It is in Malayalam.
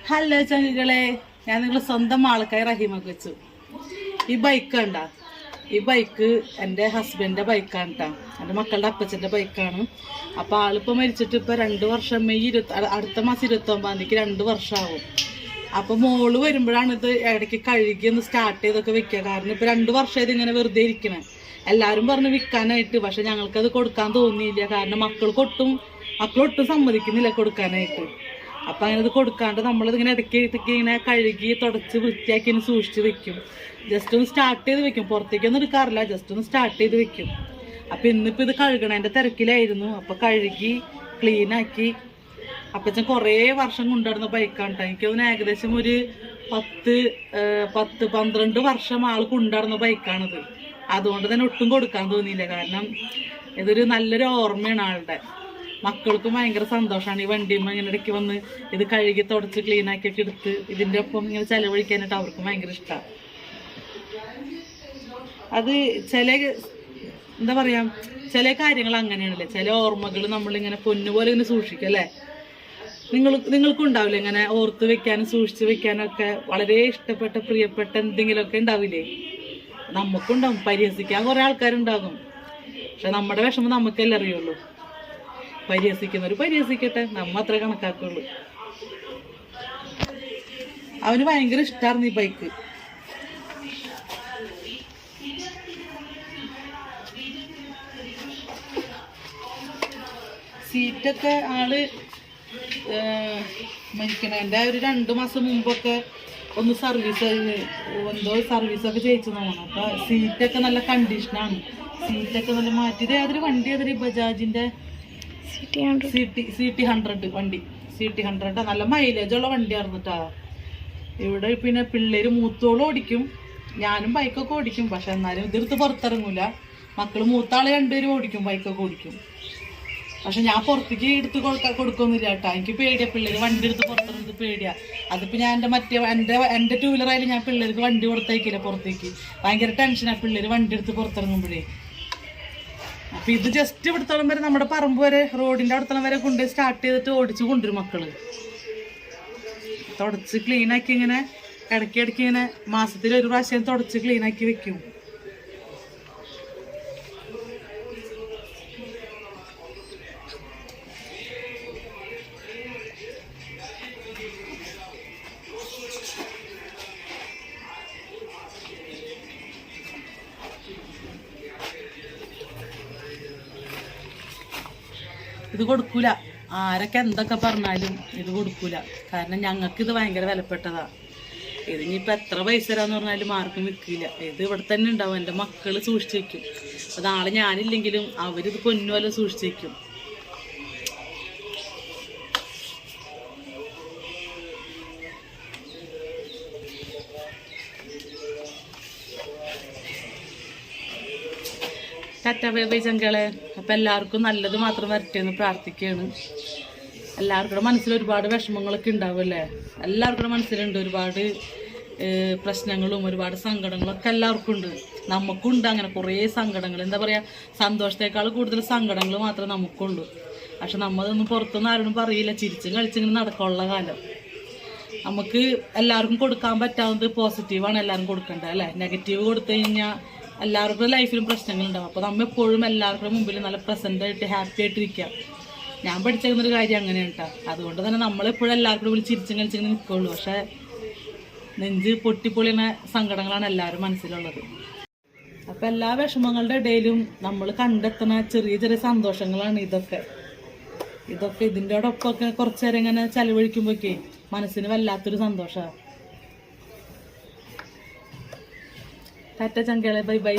ഹലോ ചങ്കുകളെ, ഞാൻ നിങ്ങളെ സ്വന്തം ആൾക്കാർ റഹീമക്ക് വെച്ചു. ഈ ബൈക്ക് കണ്ട, ഈ ബൈക്ക് എൻ്റെ ഹസ്ബൻഡിൻ്റെ ബൈക്കാണ് കേട്ടോ. എൻ്റെ മക്കളുടെ അപ്പച്ചൻ്റെ ബൈക്കാണ്. അപ്പോൾ ആളിപ്പോൾ മരിച്ചിട്ട് ഇപ്പോൾ 2 വർഷം, അടുത്ത മാസം 29-ാം തീയതിക്ക് 2 വർഷമാവും. അപ്പോൾ മോള് വരുമ്പോഴാണ് ഇത് ഇടയ്ക്ക് കഴുകി ഒന്ന് സ്റ്റാർട്ട് ചെയ്തൊക്കെ വെക്കുക. കാരണം ഇപ്പോൾ 2 വർഷമായത് ഇങ്ങനെ വെറുതെ ഇരിക്കണേ. എല്ലാവരും പറഞ്ഞ് വിൽക്കാനായിട്ട്, പക്ഷെ ഞങ്ങൾക്കത് കൊടുക്കാൻ തോന്നിയില്ല. കാരണം മക്കളൊട്ടും സമ്മതിക്കുന്നില്ല കൊടുക്കാനായിട്ട്. അപ്പം അങ്ങനെ ഇത് കൊടുക്കാണ്ട് നമ്മളിതിങ്ങനെ ഇടയ്ക്ക് ഇങ്ങനെ കഴുകി തുടച്ച് വൃത്തിയാക്കി ഇങ്ങനെ സൂക്ഷിച്ച് വെക്കും. ജസ്റ്റ് ഒന്ന് സ്റ്റാർട്ട് ചെയ്ത് വെക്കും, പുറത്തേക്കൊന്നും എടുക്കാറില്ല, ജസ്റ്റ് ഒന്ന് സ്റ്റാർട്ട് ചെയ്ത് വെക്കും. അപ്പം ഇന്നിപ്പോൾ ഇത് കഴുകണേൻ്റെ തിരക്കിലായിരുന്നു. അപ്പം കഴുകി ക്ലീനാക്കി. അപ്പച്ചൻ കുറേ വർഷം കൊണ്ടുവരുന്ന ബൈക്കാണ് കേട്ടോ. എനിക്കതിന് ഏകദേശം ഒരു 10-12 വർഷം ആൾ കൊണ്ടുവരുന്ന ബൈക്കാണിത്. അതുകൊണ്ട് തന്നെ ഒട്ടും കൊടുക്കാൻ തോന്നിയില്ല. കാരണം ഇതൊരു നല്ലൊരു ഓർമ്മയാണ് ആളുടെ. മക്കൾക്കും ഭയങ്കര സന്തോഷമാണ് ഈ വണ്ടിയുമ്പോൾ ഇങ്ങനെ ഇടയ്ക്ക് വന്ന് ഇത് കഴുകി തുടച്ച് ക്ലീനാക്കിയൊക്കെ എടുത്ത് ഇതിൻ്റെ ഒപ്പം ഇങ്ങനെ ചിലവഴിക്കാനായിട്ട് അവർക്കും ഭയങ്കര ഇഷ്ടമാണ്. അത് എന്താ പറയുക, ചില കാര്യങ്ങൾ അങ്ങനെയാണല്ലേ, ചില ഓർമ്മകൾ നമ്മളിങ്ങനെ പൊന്നുപോലെ ഇങ്ങനെ സൂക്ഷിക്കും അല്ലേ. നിങ്ങൾക്കും ഉണ്ടാവില്ലേ ഇങ്ങനെ ഓർത്ത് വെക്കാനും സൂക്ഷിച്ച് വെക്കാനും ഒക്കെ വളരെ ഇഷ്ടപ്പെട്ട പ്രിയപ്പെട്ട എന്തെങ്കിലുമൊക്കെ ഉണ്ടാവില്ലേ? നമുക്കുണ്ടാവും. പരിഹസിക്കാൻ കുറേ ആൾക്കാരുണ്ടാകും. പക്ഷെ നമ്മുടെ വിഷമം നമുക്കല്ലേ അറിയുള്ളൂ. പരിഹസിക്കുന്നവർ പരിഹസിക്കട്ടെ, നമ്മ അത്ര കണക്കാക്കുള്ളൂ. അവന് ഭയങ്കര ഇഷ്ടമായിരുന്നു ഈ ബൈക്ക്. സീറ്റൊക്കെ ആള് മരിക്കണേൻ്റെ ഒരു 2 മാസം മുമ്പൊക്കെ ഒന്ന് സർവീസൊക്കെ ചെയ്യിച്ചു തോന്നണം. അപ്പോൾ സീറ്റൊക്കെ നല്ല കണ്ടീഷനാണ്. സീറ്റൊക്കെ നല്ല മാറ്റിയത്. അതൊരു വണ്ടി, അതൊരു ബജാജിൻ്റെ CT100 വണ്ടി. CT100 നല്ല മൈലേജുള്ള വണ്ടിയായിരുന്നു കേട്ടോ. ഇവിടെ പിന്നെ പിള്ളേർ മൂത്തോളം ഓടിക്കും, ഞാനും ബൈക്കൊക്കെ ഓടിക്കും. പക്ഷെ എന്നാലും ഇതെടുത്ത് പുറത്തിറങ്ങൂല. മക്കൾ മൂത്താള് 2 പേരും ഓടിക്കും, ബൈക്കൊക്കെ ഓടിക്കും. പക്ഷെ ഞാൻ പുറത്തേക്ക് എടുത്ത് കൊടുക്കൊന്നുമില്ല കേട്ടോ. എനിക്ക് പേടിയാ, പിള്ളേർ വണ്ടി എടുത്ത് പുറത്തിറങ്ങുന്നത് പേടിയാ. അതിപ്പോൾ ഞാൻ എൻ്റെ 2 വീലറായാലും ഞാൻ പിള്ളേർക്ക് വണ്ടി കൊടുത്തയക്കില്ല പുറത്തേക്ക്. ഭയങ്കര ടെൻഷനാണ് പിള്ളേർ വണ്ടി എടുത്ത് പുറത്തിറങ്ങുമ്പോഴേ. അപ്പം ഇത് ജസ്റ്റ് ഇവിടത്തോളം വരെ, നമ്മുടെ പറമ്പ് വരെ, റോഡിൻ്റെ അവിടത്തോളം വരെ കൊണ്ടുപോയി സ്റ്റാർട്ട് ചെയ്തിട്ട് ഓടിച്ച് കൊണ്ടുവരും മക്കള്. തുടച്ച് ക്ലീനാക്കി ഇങ്ങനെ ഇടയ്ക്കിടയ്ക്ക് ഇങ്ങനെ മാസത്തിൽ 1 പ്രാവശ്യം തുടച്ച് ക്ലീനാക്കി വെക്കും. ഇത് കൊടുക്കൂല, ആരൊക്കെ എന്തൊക്കെ പറഞ്ഞാലും ഇത് കൊടുക്കൂല. കാരണം ഞങ്ങൾക്ക് ഇത് ഭയങ്കര വിലപ്പെട്ടതാണ്. ഇതിനിപ്പോൾ എത്ര പൈസ തരാമെന്ന് പറഞ്ഞാലും ആർക്കും വിൽക്കില്ല. ഇത് ഇവിടെ തന്നെ ഉണ്ടാവും. എൻ്റെ മക്കൾ സൂക്ഷിച്ച് വയ്ക്കും. അപ്പോൾ നാളെ ഞാനില്ലെങ്കിലും അവരിത് പൊന്നുപോലെ സൂക്ഷിച്ച് വയ്ക്കും. ടാറ്റ ബൈ ബൈ ചങ്കളെ. അപ്പം എല്ലാവർക്കും നല്ലത് മാത്രം വരട്ടെ എന്ന് പ്രാർത്ഥിക്കുകയാണ്. എല്ലാവർക്കും മനസ്സിൽ ഒരുപാട് വിഷമങ്ങളൊക്കെ ഉണ്ടാവുമല്ലേ. എല്ലാവർക്കും മനസ്സിലുണ്ട് ഒരുപാട് പ്രശ്നങ്ങളും ഒരുപാട് സങ്കടങ്ങളും ഒക്കെ എല്ലാവർക്കും ഉണ്ട്. നമുക്കുണ്ട് അങ്ങനെ കുറേ സങ്കടങ്ങൾ. എന്താ പറയുക, സന്തോഷത്തേക്കാൾ കൂടുതൽ സങ്കടങ്ങൾ മാത്രമേ നമുക്കുള്ളൂ. പക്ഷെ നമ്മളതൊന്നും പുറത്തൊന്നും ആരോടും പറയില്ല. ചിരിച്ചും കളിച്ചിങ്ങനെ നടക്കാനുള്ള കാലം. നമുക്ക് എല്ലാവർക്കും കൊടുക്കാൻ പറ്റാവുന്നത് പോസിറ്റീവാണ് എല്ലാവരും കൊടുക്കേണ്ടത് അല്ലേ. നെഗറ്റീവ് കൊടുത്തു കഴിഞ്ഞാൽ എല്ലാവർക്കും ലൈഫിലും പ്രശ്നങ്ങളുണ്ടാവും. അപ്പോൾ നമ്മൾ എപ്പോഴും എല്ലാവരുടെ മുമ്പിൽ നല്ല പ്രസൻ്റായിട്ട് ഹാപ്പി ആയിട്ടിരിക്കുക. ഞാൻ പഠിച്ചേക്കുന്നൊരു കാര്യം അങ്ങനെയാണ് കേട്ടോ. അതുകൊണ്ട് തന്നെ നമ്മളെപ്പോഴും എല്ലാവർക്കും വിളിച്ച് ചിരിച്ചും കളിച്ചിങ്ങനെ നിൽക്കുള്ളൂ. പക്ഷേ നെഞ്ച് പൊട്ടിപ്പൊളിയുന്ന സങ്കടങ്ങളാണ് എല്ലാവരും മനസ്സിലുള്ളത്. അപ്പോൾ എല്ലാ വിഷമങ്ങളുടെ ഇടയിലും നമ്മൾ കണ്ടെത്തുന്ന ചെറിയ ചെറിയ സന്തോഷങ്ങളാണ് ഇതൊക്കെ. ഇതിൻ്റെയോടൊപ്പമൊക്കെ കുറച്ച് നേരം ഇങ്ങനെ ചെലവഴിക്കുമ്പോഴേക്കേ മനസ്സിന് വല്ലാത്തൊരു സന്തോഷമാണ്. ടാറ്റ ചങ്കളെ, ബൈ ബൈ.